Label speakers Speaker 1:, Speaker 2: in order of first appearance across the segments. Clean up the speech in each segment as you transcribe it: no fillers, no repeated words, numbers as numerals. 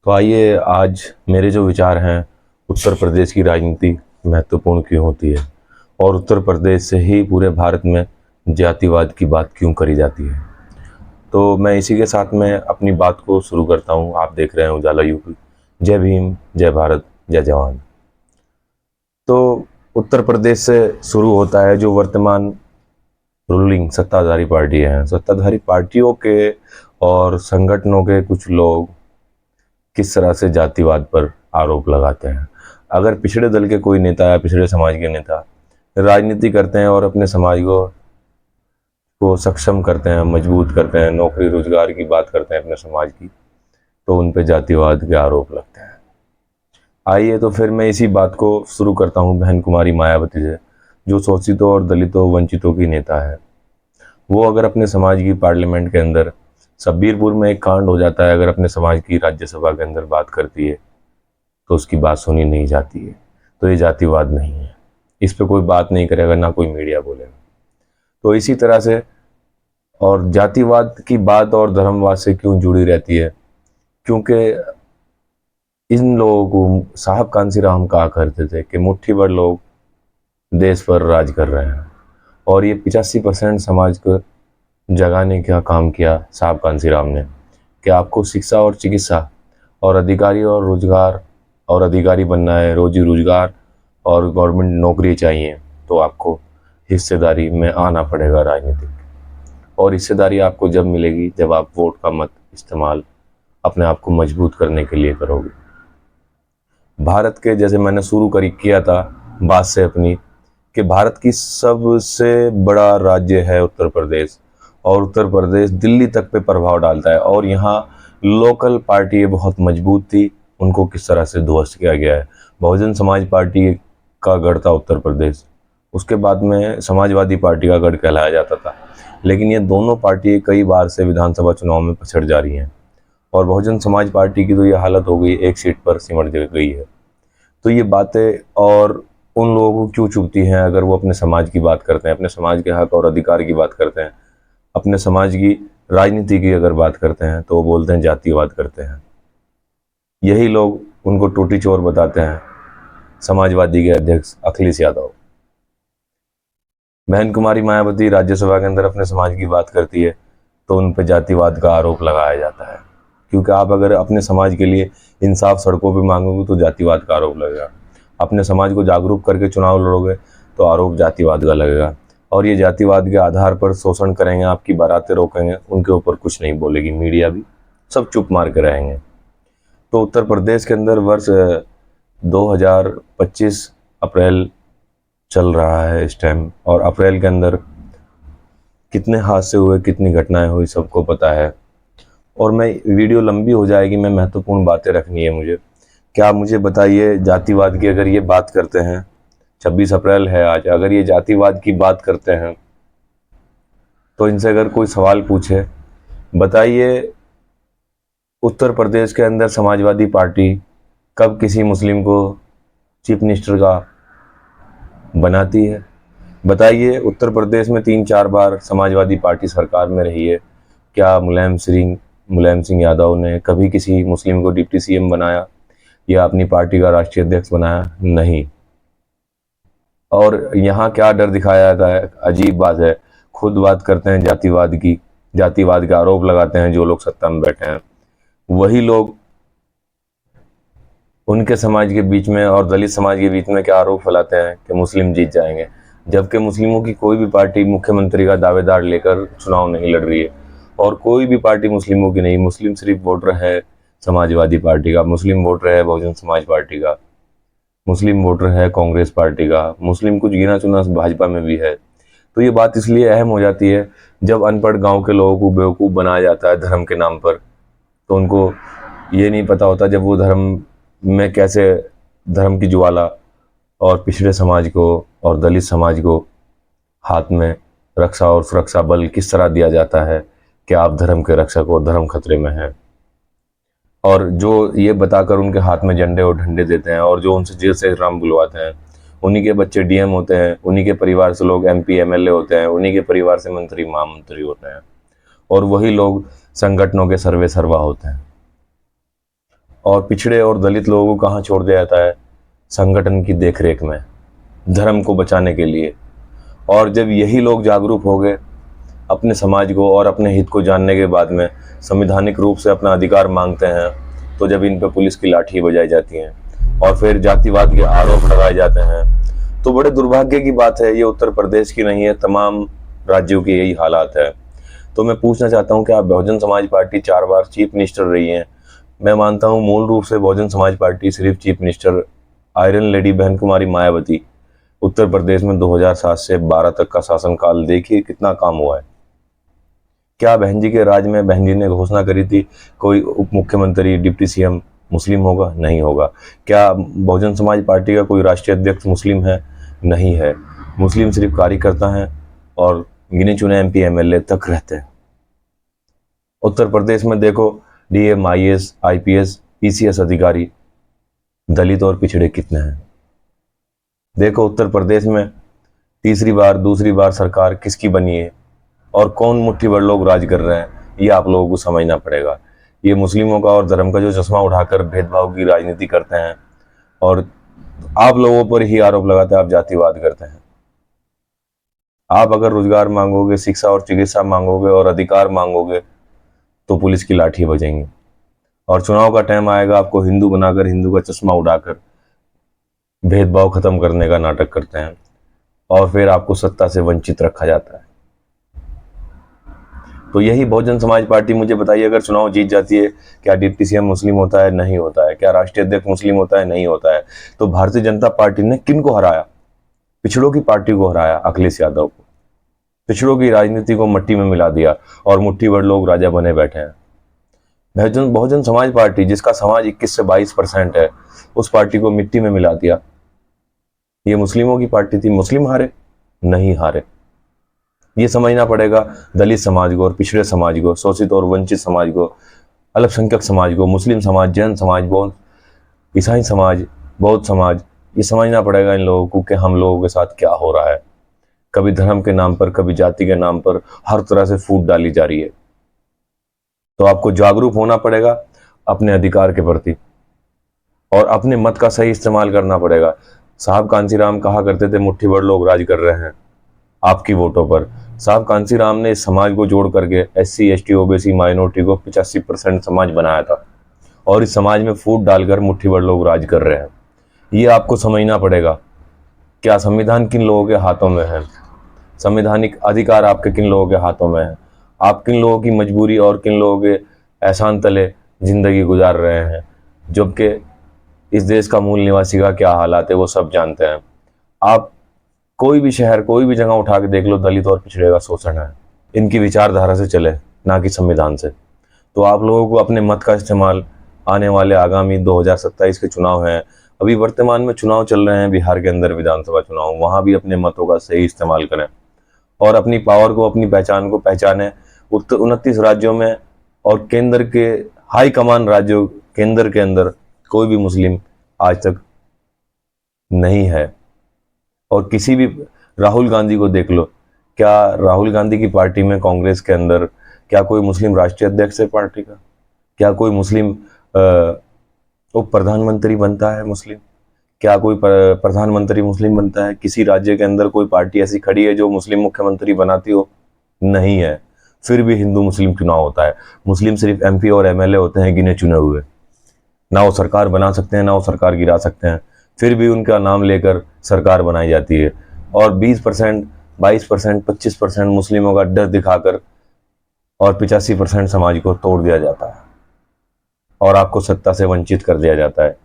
Speaker 1: तो आइए आज मेरे जो विचार हैं उत्तर प्रदेश की राजनीति महत्वपूर्ण क्यों होती है और उत्तर प्रदेश से ही पूरे भारत में जातिवाद की बात क्यों करी जाती है। तो मैं इसी के साथ में अपनी बात को शुरू करता हूँ। आप देख रहे हैं उजाला यूपी। जय भीम, जय भारत, जय जवान। तो उत्तर प्रदेश से शुरू होता है जो वर्तमान रूलिंग सत्ताधारी पार्टी है। सत्ताधारी पार्टियों के और संगठनों के कुछ लोग किस तरह से जातिवाद पर आरोप लगाते हैं। अगर पिछड़े दल के कोई नेता या पिछड़े समाज के नेता राजनीति करते हैं और अपने समाज को सक्षम करते हैं, मजबूत करते हैं, नौकरी रोजगार की बात करते हैं अपने समाज की, तो उन पे जातिवाद के आरोप लगते हैं। आइए तो फिर मैं इसी बात को शुरू करता हूँ बहन कुमारी मायावती से, जो शोषितों और दलितों वंचितों की नेता है। वो अगर अपने समाज की पार्लियामेंट के अंदर सब्बीरपुर में एक कांड हो जाता है, अगर अपने समाज की राज्यसभा के अंदर बात करती है तो उसकी बात सुनी नहीं जाती है। तो ये जातिवाद नहीं है, इस पे कोई बात नहीं करेगा, ना कोई मीडिया बोलेगा। तो इसी तरह से और जातिवाद की बात और धर्मवाद से क्यों जुड़ी रहती है, क्योंकि इन लोगों को साहब कांसीराम कहा करते थे कि मुट्ठी भर लोग देश पर राज कर रहे हैं, और ये 85% समाज को जगाने का काम किया साहब कांसीराम ने कि आपको शिक्षा और चिकित्सा और अधिकारी और रोजगार और अधिकारी बनना है, रोजी रोजगार और गवर्नमेंट नौकरी चाहिए, तो आपको हिस्सेदारी में आना पड़ेगा राजनीतिक। और हिस्सेदारी आपको जब मिलेगी जब आप वोट का मत इस्तेमाल अपने आप को मजबूत करने के लिए करोगे। भारत के, जैसे मैंने शुरू किया था बात से अपनी, कि भारत की सबसे बड़ा राज्य है उत्तर प्रदेश, और उत्तर प्रदेश दिल्ली तक पे प्रभाव डालता है, और यहाँ लोकल पार्टी बहुत मजबूत थी, उनको किस तरह से ध्वस्त किया गया है। बहुजन समाज पार्टी का गढ़ था उत्तर प्रदेश, उसके बाद में समाजवादी पार्टी का गढ़ कहलाया जाता था। लेकिन ये दोनों पार्टी कई बार से विधानसभा चुनाव में पछड़ जा रही हैं, और बहुजन समाज पार्टी की तो ये हालत हो गई, एक सीट पर सिमट गई है। तो ये बातें और उन लोगों को क्यों चुभती हैं अगर वो अपने समाज की बात करते हैं, अपने समाज के हक और अधिकार की बात करते हैं, अपने समाज की राजनीति की अगर बात करते हैं, तो वो बोलते हैं जातिवाद करते हैं। यही लोग उनको टूटी चोर बताते हैं समाजवादी के अध्यक्ष अखिलेश यादव। बहन कुमारी मायावती राज्यसभा के अंदर अपने समाज की बात करती है तो उन पर जातिवाद का आरोप लगाया जाता है, क्योंकि आप अगर अपने समाज के लिए इंसाफ सड़कों पे मांगोगे तो जातिवाद का आरोप लगेगा। अपने समाज को जागरूक करके चुनाव लड़ोगे तो आरोप जातिवाद का लगेगा, और ये जातिवाद के आधार पर शोषण करेंगे, आपकी बारातें रोकेंगे, उनके ऊपर कुछ नहीं बोलेगी मीडिया भी, सब चुप मार के रहेंगे। तो उत्तर प्रदेश के अंदर वर्ष 2025 अप्रैल चल रहा है इस टाइम, और अप्रैल के अंदर कितने हादसे हुए, कितनी घटनाएं हुई, सबको पता है। और मैं वीडियो लंबी हो जाएगी, मैं महत्वपूर्ण बातें रखनी है मुझे। क्या आप मुझे बताइए, जातिवाद की अगर ये बात करते हैं, 26 अप्रैल है आज, अगर ये जातिवाद की बात करते हैं तो इनसे अगर कोई सवाल पूछे, बताइए उत्तर प्रदेश के अंदर समाजवादी पार्टी कब किसी मुस्लिम को चीफ मिनिस्टर का बनाती है? बताइए उत्तर प्रदेश में 3-4 बार समाजवादी पार्टी सरकार में रही है, क्या मुलायम सिंह यादव ने कभी किसी मुस्लिम को डिप्टी सीएम बनाया या अपनी पार्टी का राष्ट्रीय अध्यक्ष बनाया? नहीं। और यहाँ क्या डर दिखाया जाता है, अजीब बात है। खुद बात करते हैं जातिवाद की, जातिवाद का आरोप लगाते हैं जो लोग सत्ता में बैठे हैं, वही लोग उनके समाज के बीच में और दलित समाज के बीच में क्या आरोप फैलाते हैं कि मुस्लिम जीत जाएंगे, जबकि मुस्लिमों की कोई भी पार्टी मुख्यमंत्री का दावेदार लेकर चुनाव नहीं लड़ रही है, और कोई भी पार्टी मुस्लिमों की नहीं। मुस्लिम सिर्फ वोटर है समाजवादी पार्टी का, मुस्लिम वोटर है बहुजन समाज पार्टी का, मुस्लिम वोटर है कांग्रेस पार्टी का, मुस्लिम कुछ गिना चुना भाजपा में भी है। तो ये बात इसलिए अहम हो जाती है जब अनपढ़ गांव के लोगों को बेवकूफ़ बनाया जाता है धर्म के नाम पर, तो उनको ये नहीं पता होता जब वो धर्म में कैसे धर्म की ज्वाला और पिछड़े समाज को और दलित समाज को हाथ में रक्षा और सुरक्षा बल किस तरह दिया जाता है कि आप धर्म के रक्षक हो, धर्म खतरे में है। और जो ये बताकर उनके हाथ में झंडे और डंडे देते हैं, और जो उनसे जेल से राम बुलवाते हैं, उन्हीं के बच्चे डीएम होते हैं, उन्हीं के परिवार से लोग एमपी एमएलए होते हैं, उन्हीं के परिवार से मंत्री महामंत्री होते हैं, और वही लोग संगठनों के सर्वे सर्वा होते हैं। और पिछड़े और दलित लोगों को कहाँ छोड़ दिया जाता है? संगठन की देखरेख में, धर्म को बचाने के लिए। और जब यही लोग जागरूक हो गए, अपने समाज को और अपने हित को जानने के बाद में संवैधानिक रूप से अपना अधिकार मांगते हैं, तो जब इन पर पुलिस की लाठी बजाई जाती है और फिर जातिवाद के आरोप लगाए जाते हैं, तो बड़े दुर्भाग्य की बात है। ये उत्तर प्रदेश की नहीं है, तमाम राज्यों की यही हालात है। तो मैं पूछना चाहता हूँ कि आप बहुजन समाज पार्टी 4 बार चीफ मिनिस्टर रही हैं। मैं मानता हूँ मूल रूप से बहुजन समाज पार्टी सिर्फ चीफ मिनिस्टर आयरन लेडी बहन कुमारी मायावती उत्तर प्रदेश में 2007 से 12 तक का शासनकाल देखिए कितना काम हुआ है। क्या बहन जी के राज में बहन जी ने घोषणा करी थी कोई उप मुख्यमंत्री डिप्टी सीएम मुस्लिम होगा? नहीं होगा। क्या बहुजन समाज पार्टी का कोई राष्ट्रीय अध्यक्ष मुस्लिम है? नहीं है। मुस्लिम सिर्फ कार्यकर्ता हैं और गिने चुने एमपी एमएलए तक रहते हैं। उत्तर प्रदेश में देखो, डीएम, आईएएस, आईपीएस, पीसीएस अधिकारी दलित और पिछड़े कितने हैं। देखो उत्तर प्रदेश में तीसरी बार दूसरी बार सरकार किसकी बनी है और कौन मुट्ठी भर लोग राज कर रहे हैं, ये आप लोगों को समझना पड़ेगा। ये मुस्लिमों का और धर्म का जो चश्मा उठाकर भेदभाव की राजनीति करते हैं और आप लोगों पर ही आरोप लगाते हैं, आप जातिवाद करते हैं। आप अगर रोजगार मांगोगे, शिक्षा और चिकित्सा मांगोगे और अधिकार मांगोगे तो पुलिस की लाठी बजेंगी। और चुनाव का टाइम आएगा, आपको हिंदू बनाकर, हिंदू का चश्मा उड़ाकर भेदभाव खत्म करने का नाटक करते हैं और फिर आपको सत्ता से वंचित रखा जाता है। तो यही बहुजन समाज पार्टी मुझे बताइए, अगर चुनाव जीत जाती है, क्या डिप्टी सीएम मुस्लिम होता है? नहीं होता है। क्या राष्ट्रीय अध्यक्ष मुस्लिम होता है? नहीं होता है। तो भारतीय जनता पार्टी ने किन को हराया? पिछड़ों की पार्टी को हराया, अखिलेश यादव को। पिछड़ों की राजनीति को मट्टी में मिला दिया और मुट्ठी भर लोग राजा बने बैठे हैं। बहुजन समाज पार्टी, जिसका समाज 21 से 22% है, उस पार्टी को मिट्टी में मिला दिया। ये मुस्लिमों की पार्टी थी, मुस्लिम हारे? नहीं हारे। ये समझना पड़ेगा दलित समाज को और पिछड़े समाज को, शोषित और वंचित समाज को, अल्पसंख्यक समाज को, मुस्लिम समाज, जैन समाज, ईसाई समाज, बौद्ध समाज। ये समझना पड़ेगा इन लोगों को कि हम लोगों के साथ क्या हो रहा है। कभी धर्म के नाम पर, कभी जाति के नाम पर हर तरह से फूट डाली जा रही है। तो आपको जागरूक होना पड़ेगा अपने अधिकार के प्रति और अपने मत का सही इस्तेमाल करना पड़ेगा। साहब कांसीराम कहा करते थे मुट्ठी भर लोग राज कर रहे हैं आपकी वोटों पर। साहब कांसीराम ने इस समाज को जोड़ करके एससी, एसटी, ओबीसी, माइनॉरिटी को 85% समाज बनाया था और इस समाज में फूट डालकर मुट्ठी भर लोग राज कर रहे हैं। ये आपको समझना पड़ेगा। क्या संविधान किन लोगों के हाथों में है? संवैधानिक अधिकार आपके किन लोगों के हाथों में है? आप किन लोगों की मजबूरी और किन लोगों के एहसान तले जिंदगी गुजार रहे हैं, जबकि इस देश का मूल निवासी का क्या हालात है वो सब जानते हैं। आप कोई भी शहर, कोई भी जगह उठा के देख लो, दलित और पिछड़े का शोषण है। इनकी विचारधारा से चले, ना कि संविधान से। तो आप लोगों को अपने मत का इस्तेमाल, आने वाले आगामी 2027 के चुनाव हैं, अभी वर्तमान में चुनाव चल रहे हैं बिहार के अंदर, विधानसभा चुनाव, वहां भी अपने मतों का सही इस्तेमाल करें और अपनी पावर को, अपनी पहचान को पहचाने। 29 राज्यों में और केंद्र के हाई कमान राज्यों, केंद्र के अंदर कोई भी मुस्लिम आज तक नहीं है। और किसी भी, राहुल गांधी को देख लो, क्या राहुल गांधी की पार्टी में, कांग्रेस के अंदर, क्या कोई मुस्लिम राष्ट्रीय अध्यक्ष है पार्टी का? क्या कोई मुस्लिम उप प्रधानमंत्री बनता है मुस्लिम? क्या कोई प्रधानमंत्री मुस्लिम बनता है? किसी राज्य के अंदर कोई पार्टी ऐसी खड़ी है जो मुस्लिम मुख्यमंत्री बनाती हो? नहीं है। फिर भी हिंदू मुस्लिम चुनाव होता है। मुस्लिम सिर्फ एमपी और एमएलए होते हैं, गिने चुने हुए। ना वो सरकार बना सकते हैं, ना वो सरकार गिरा सकते हैं, फिर भी उनका नाम लेकर सरकार बनाई जाती है। और 20%, 22%, 25% मुस्लिमों का डर दिखाकर और 85% समाज को तोड़ दिया जाता है और आपको सत्ता से वंचित कर दिया जाता है।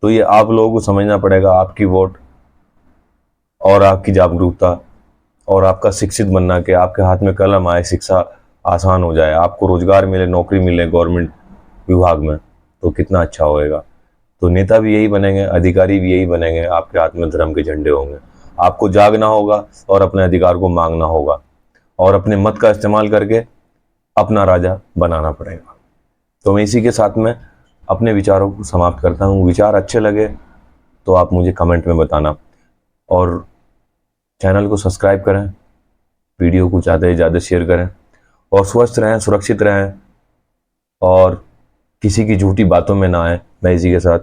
Speaker 1: तो ये आप लोगों को समझना पड़ेगा। आपकी वोट और आपकी जागरूकता और आपका शिक्षित बनना, कि आपके हाथ में कलम आए, शिक्षा आसान हो जाए, आपको रोजगार मिले, नौकरी मिले गवर्नमेंट विभाग में, तो कितना अच्छा होएगा। तो नेता भी यही बनेंगे, अधिकारी भी यही बनेंगे, आपके हाथ में धर्म के झंडे होंगे। आपको जागना होगा और अपने अधिकार को मांगना होगा और अपने मत का इस्तेमाल करके अपना राजा बनाना पड़ेगा। तो मैं इसी के साथ में अपने विचारों को समाप्त करता हूँ। विचार अच्छे लगे तो आप मुझे कमेंट में बताना और चैनल को सब्सक्राइब करें, वीडियो को ज़्यादा से ज़्यादा शेयर करें और स्वस्थ रहें, सुरक्षित रहें और किसी की झूठी बातों में ना आए। मैं इसी के साथ